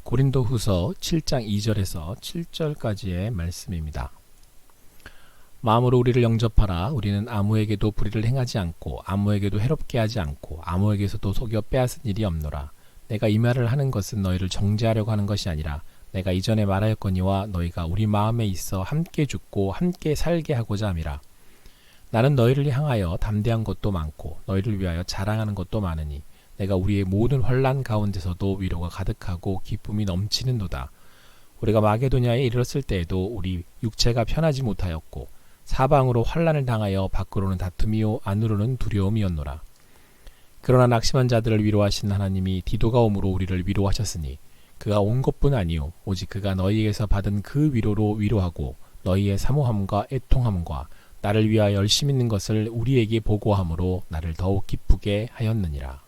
고린도후서 7장 2절에서 7절까지의 말씀입니다. 마음으로 우리를 영접하라. 우리는 아무에게도 불의를 행하지 않고 아무에게도 해롭게 하지 않고 아무에게서도 속여 빼앗은 일이 없노라. 내가 이 말을 하는 것은 너희를 정죄하려고 하는 것이 아니라 내가 이전에 말하였거니와 너희가 우리 마음에 있어 함께 죽고 함께 살게 하고자 함이라. 나는 너희를 향하여 담대한 것도 많고 너희를 위하여 자랑하는 것도 많으니 내가 우리의 모든 환난 가운데서도 위로가 가득하고 기쁨이 넘치는도다. 우리가 마게도냐에 이르렀을 때에도 우리 육체가 편하지 못하였고 사방으로 환난을 당하여 밖으로는 다툼이요 안으로는 두려움이었노라. 그러나 낙심한 자들을 위로하신 하나님이 디도가 오므로 우리를 위로하셨으니 그가 온 것뿐 아니요 오직 그가 너희에게서 받은 그 위로로 위로하고 너희의 사모함과 애통함과 나를 위하여 열심 있는 것을 우리에게 보고함으로 나를 더욱 기쁘게 하였느니라.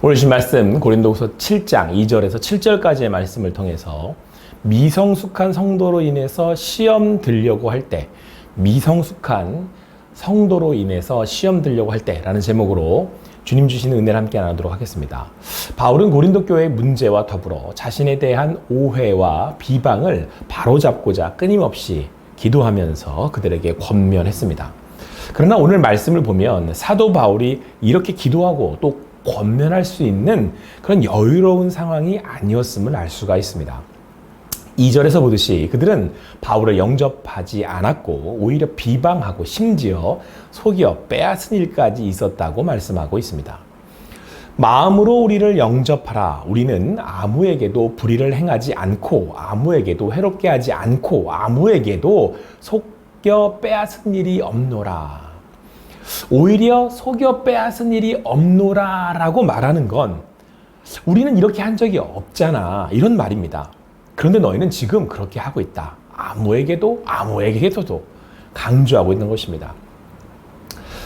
오늘 주신 말씀 고린도후서 7장 2절에서 7절까지의 말씀을 통해서 미성숙한 성도로 인해서 시험 들려고 할 때, 미성숙한 성도로 인해서 시험 들려고 할 때라는 제목으로 주님 주시는 은혜를 함께 나누도록 하겠습니다. 바울은 고린도 교회의 문제와 더불어 자신에 대한 오해와 비방을 바로잡고자 끊임없이 기도하면서 그들에게 권면했습니다. 그러나 오늘 말씀을 보면 사도 바울이 이렇게 기도하고 또 권면할 수 있는 그런 여유로운 상황이 아니었음을 알 수가 있습니다. 2절에서 보듯이 그들은 바울을 영접하지 않았고 오히려 비방하고 심지어 속여 빼앗은 일까지 있었다고 말씀하고 있습니다. 마음으로 우리를 영접하라. 우리는 아무에게도 불의를 행하지 않고 아무에게도 해롭게 하지 않고 아무에게도 속여 빼앗은 일이 없노라. 오히려 속여 빼앗은 일이 없노라 라고 말하는 건 우리는 이렇게 한 적이 없잖아 이런 말입니다. 그런데 너희는 지금 그렇게 하고 있다. 아무에게도 강조하고 있는 것입니다.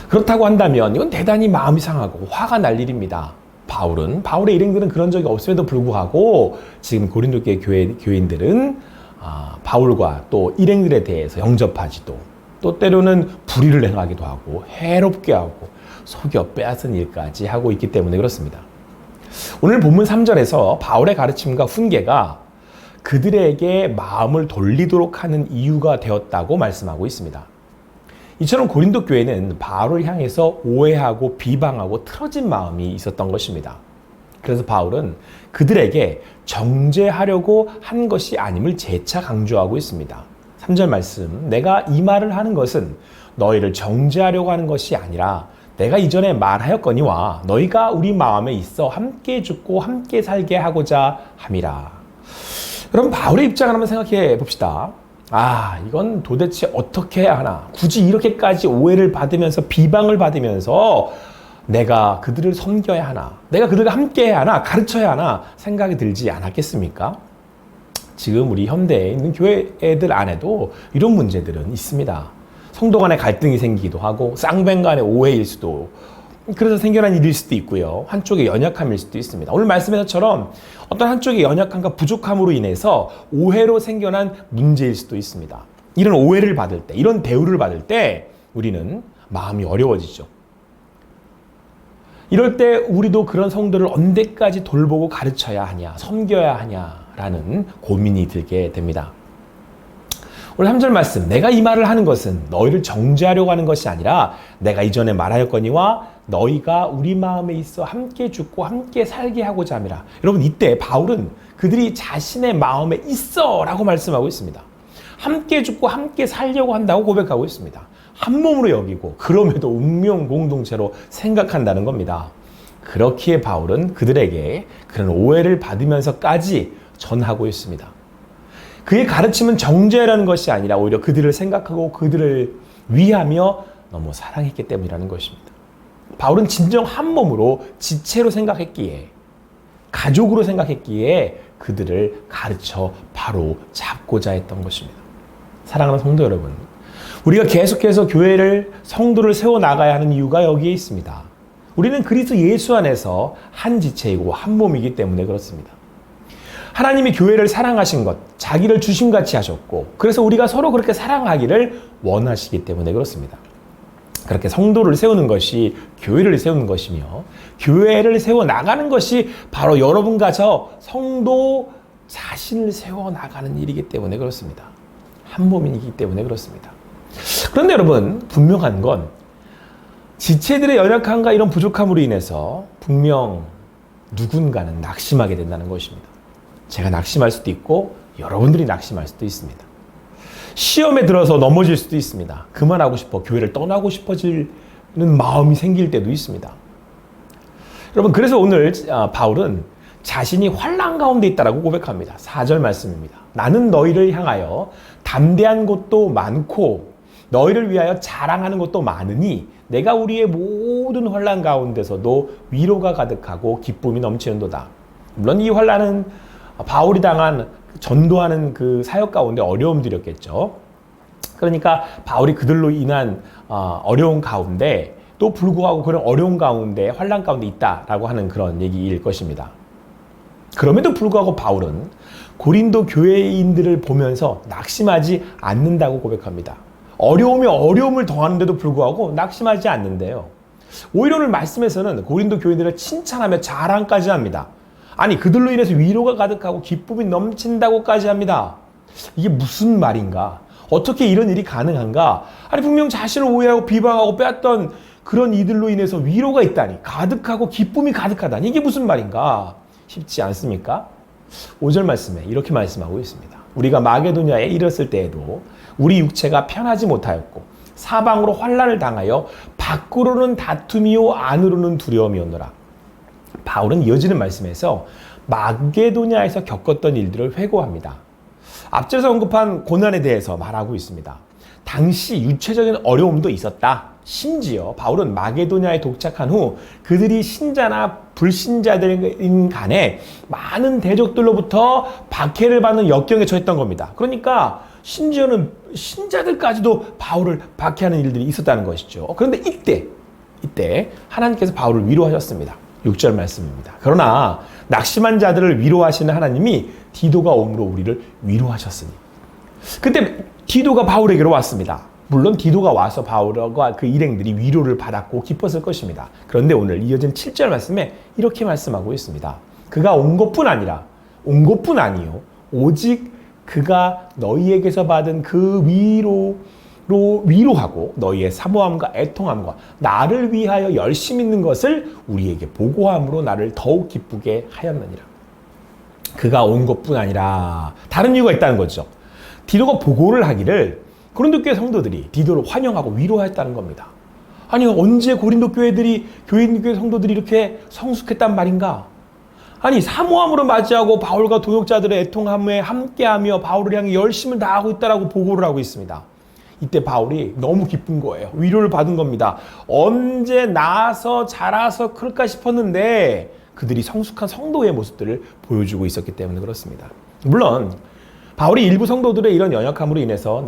그렇다고 한다면 이건 대단히 마음이 상하고 화가 날 일입니다. 바울의 일행들은 그런 적이 없음에도 불구하고 지금 고린도 교인들은 바울과 또 일행들에 대해서 영접하지도 또 때로는 불의를 행하기도 하고 해롭게 하고 속여 빼앗은 일까지 하고 있기 때문에 그렇습니다. 오늘 본문 3절에서 바울의 가르침과 훈계가 그들에게 마음을 돌리도록 하는 이유가 되었다고 말씀하고 있습니다. 이처럼 고린도 교회는 바울을 향해서 오해하고 비방하고 틀어진 마음이 있었던 것입니다. 그래서 바울은 그들에게 정죄하려고 한 것이 아님을 재차 강조하고 있습니다. 3절 말씀, 내가 이 말을 하는 것은 너희를 정죄하려고 하는 것이 아니라 내가 이전에 말하였거니와 너희가 우리 마음에 있어 함께 죽고 함께 살게 하고자 함이라. 여러분, 바울의 입장을 한번 생각해 봅시다. 이건 도대체 어떻게 해야 하나? 굳이 이렇게까지 오해를 받으면서 비방을 받으면서 내가 그들을 섬겨야 하나? 내가 그들과 함께 해야 하나? 가르쳐야 하나? 생각이 들지 않았겠습니까? 지금 우리 현대에 있는 교회들 안에도 이런 문제들은 있습니다. 성도 간의 갈등이 생기기도 하고 쌍방 간의 오해일 수도, 그래서 생겨난 일일 수도 있고요. 한쪽의 연약함일 수도 있습니다. 오늘 말씀에서처럼 어떤 한쪽의 연약함과 부족함으로 인해서 오해로 생겨난 문제일 수도 있습니다. 이런 오해를 받을 때, 이런 대우를 받을 때 우리는 마음이 어려워지죠. 이럴 때 우리도 그런 성도를 언제까지 돌보고 가르쳐야 하냐, 섬겨야 하냐라는 고민이 들게 됩니다. 오늘 3절 말씀, 내가 이 말을 하는 것은 너희를 정죄하려고 하는 것이 아니라 내가 이전에 말하였거니와 너희가 우리 마음에 있어 함께 죽고 함께 살게 하고자 함이라. 여러분, 이때 바울은 그들이 자신의 마음에 있어 라고 말씀하고 있습니다. 함께 죽고 함께 살려고 한다고 고백하고 있습니다. 한 몸으로 여기고 그럼에도 운명 공동체로 생각한다는 겁니다. 그렇기에 바울은 그들에게 그런 오해를 받으면서까지 전하고 있습니다. 그의 가르침은 정죄라는 것이 아니라 오히려 그들을 생각하고 그들을 위하며 너무 사랑했기 때문이라는 것입니다. 바울은 진정 한 몸으로 지체로 생각했기에, 가족으로 생각했기에 그들을 가르쳐 바로 잡고자 했던 것입니다. 사랑하는 성도 여러분, 우리가 계속해서 교회를, 성도를 세워나가야 하는 이유가 여기에 있습니다. 우리는 그리스도 예수 안에서 한 지체이고 한 몸이기 때문에 그렇습니다. 하나님이 교회를 사랑하신 것, 자기를 주심같이 하셨고, 그래서 우리가 서로 그렇게 사랑하기를 원하시기 때문에 그렇습니다. 그렇게 성도를 세우는 것이 교회를 세우는 것이며, 교회를 세워나가는 것이 바로 여러분과 저 성도 자신을 세워나가는 일이기 때문에 그렇습니다. 한 몸이기 때문에 그렇습니다. 그런데 여러분, 분명한 건 지체들의 연약함과 이런 부족함으로 인해서 분명 누군가는 낙심하게 된다는 것입니다. 제가 낙심할 수도 있고 여러분들이 낙심할 수도 있습니다. 시험에 들어서 넘어질 수도 있습니다. 그만하고 싶어, 교회를 떠나고 싶어지는 마음이 생길 때도 있습니다. 여러분, 그래서 오늘 바울은 자신이 환난 가운데 있다라고 고백합니다. 4절 말씀입니다. 나는 너희를 향하여 담대한 것도 많고 너희를 위하여 자랑하는 것도 많으니 내가 우리의 모든 환난 가운데서도 위로가 가득하고 기쁨이 넘치는도다. 물론 이 환난은 바울이 당한 전도하는 그 사역 가운데 어려움들이었겠죠. 그러니까 바울이 그들로 인한 어려운 가운데 또 불구하고 그런 어려운 가운데 환난 가운데 있다라고 하는 그런 얘기일 것입니다. 그럼에도 불구하고 바울은 고린도 교회인들을 보면서 낙심하지 않는다고 고백합니다. 어려움에 어려움을 더하는데도 불구하고 낙심하지 않는데요. 오히려 오늘 말씀에서는 고린도 교회인들을 칭찬하며 자랑까지 합니다. 아니, 그들로 인해서 위로가 가득하고 기쁨이 넘친다고까지 합니다. 이게 무슨 말인가? 어떻게 이런 일이 가능한가? 아니, 분명 자신을 오해하고 비방하고 빼앗던 그런 이들로 인해서 위로가 있다니, 가득하고 기쁨이 가득하다니, 이게 무슨 말인가? 쉽지 않습니까? 5절 말씀에 이렇게 말씀하고 있습니다. 우리가 마게도냐에 이르렀을 때에도 우리 육체가 편하지 못하였고 사방으로 환난을 당하여 밖으로는 다툼이요 안으로는 두려움이었노라. 바울은 이어지는 말씀에서 마게도냐에서 겪었던 일들을 회고합니다. 앞서서 언급한 고난에 대해서 말하고 있습니다. 당시 육체적인 어려움도 있었다. 심지어 바울은 마게도냐에 도착한 후 그들이 신자나 불신자들인 간에 많은 대적들로부터 박해를 받는 역경에 처했던 겁니다. 그러니까 심지어는 신자들까지도 바울을 박해하는 일들이 있었다는 것이죠. 그런데 이때 하나님께서 바울을 위로하셨습니다. 6절 말씀입니다. 그러나 낙심한 자들을 위로하시는 하나님이 디도가 옴으로 우리를 위로하셨으니. 그때 디도가 바울에게로 왔습니다. 물론 디도가 와서 바울과 그 일행들이 위로를 받았고 기뻤을 것입니다. 그런데 오늘 이어진 7절 말씀에 이렇게 말씀하고 있습니다. 그가 온 것뿐 아니요 오직 그가 너희에게서 받은 그 위로하고 너희의 사모함과 애통함과 나를 위하여 열심 있는 것을 우리에게 보고함으로 나를 더욱 기쁘게 하였느니라. 그가 온 것뿐 아니라 다른 이유가 있다는 거죠. 디도가 보고를 하기를 고린도 교회 성도들이 디도를 환영하고 위로했다는 겁니다. 아니, 언제 고린도 교회 성도들이 이렇게 성숙했단 말인가? 아니, 사모함으로 맞이하고 바울과 동역자들의 애통함에 함께하며 바울을 향해 열심을 다하고 있다라고 보고를 하고 있습니다. 이때 바울이 너무 기쁜 거예요. 위로를 받은 겁니다. 언제 나서 자라서 그럴까 싶었는데 그들이 성숙한 성도의 모습들을 보여주고 있었기 때문에 그렇습니다. 물론 바울이 일부 성도들의 이런 연약함으로 인해서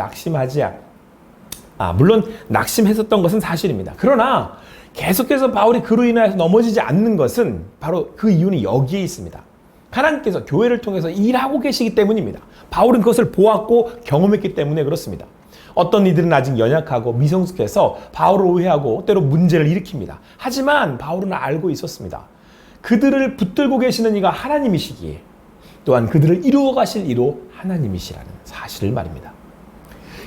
물론 낙심했었던 것은 사실입니다. 그러나 계속해서 바울이 그로 인해서 넘어지지 않는 것은 바로 그 이유는 여기에 있습니다. 하나님께서 교회를 통해서 일하고 계시기 때문입니다. 바울은 그것을 보았고 경험했기 때문에 그렇습니다. 어떤 이들은 아직 연약하고 미성숙해서 바울을 오해하고 때로 문제를 일으킵니다. 하지만 바울은 알고 있었습니다. 그들을 붙들고 계시는 이가 하나님이시기에 또한 그들을 이루어 가실 이로 하나님이시라는 사실을 말입니다.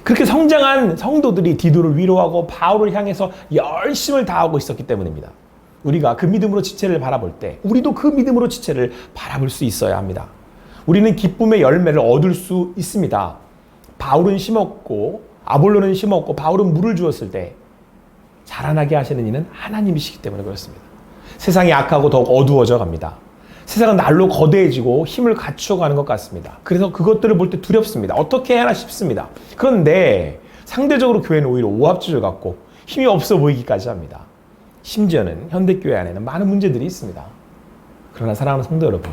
그렇게 성장한 성도들이 디도를 위로하고 바울을 향해서 열심을 다하고 있었기 때문입니다. 우리가 그 믿음으로 지체를 바라볼 때 우리도 그 믿음으로 지체를 바라볼 수 있어야 합니다. 우리는 기쁨의 열매를 얻을 수 있습니다. 바울은 심었고 아볼로는 심었고 바울은 물을 주었을 때 자라나게 하시는 이는 하나님이시기 때문에 그렇습니다. 세상이 악하고 더욱 어두워져 갑니다. 세상은 날로 거대해지고 힘을 갖추어가는 것 같습니다. 그래서 그것들을 볼 때 두렵습니다. 어떻게 해야 하나 싶습니다. 그런데 상대적으로 교회는 오히려 오합지졸 같고 힘이 없어 보이기까지 합니다. 심지어는 현대교회 안에는 많은 문제들이 있습니다. 그러나 사랑하는 성도 여러분,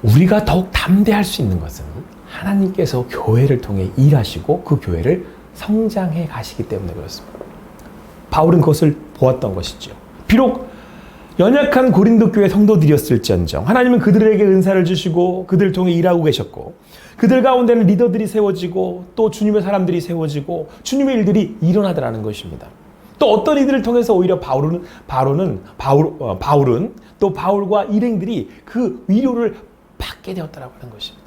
우리가 더욱 담대할 수 있는 것은 하나님께서 교회를 통해 일하시고 그 교회를 성장해 가시기 때문에 그렇습니다. 바울은 그것을 보았던 것이죠. 비록 연약한 고린도 교회 성도들이었을지언정 하나님은 그들에게 은사를 주시고 그들을 통해 일하고 계셨고 그들 가운데는 리더들이 세워지고 또 주님의 사람들이 세워지고 주님의 일들이 일어나더라는 것입니다. 또 어떤 이들을 통해서 오히려 바울은 또 바울과 일행들이 그 위로를 받게 되었다라고 하는 것입니다.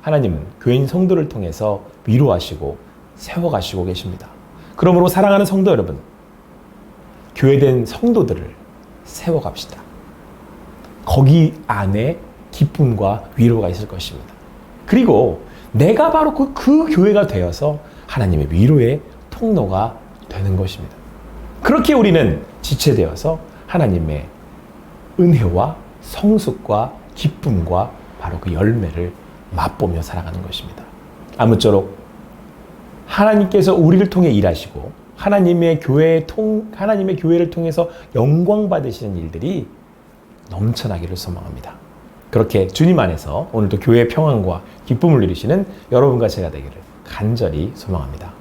하나님은 교회인 성도를 통해서 위로하시고 세워가시고 계십니다. 그러므로 사랑하는 성도 여러분, 교회된 성도들을 세워갑시다. 거기 안에 기쁨과 위로가 있을 것입니다. 그리고 내가 바로 그 교회가 되어서 하나님의 위로의 통로가 되는 것입니다. 그렇게 우리는 지체되어서 하나님의 은혜와 성숙과 기쁨과 바로 그 열매를 맛보며 살아가는 것입니다. 아무쪼록 하나님께서 우리를 통해 일하시고 하나님의 교회를 통해서 영광 받으시는 일들이 넘쳐나기를 소망합니다. 그렇게 주님 안에서 오늘도 교회의 평안과 기쁨을 누리시는 여러분과 제가 되기를 간절히 소망합니다.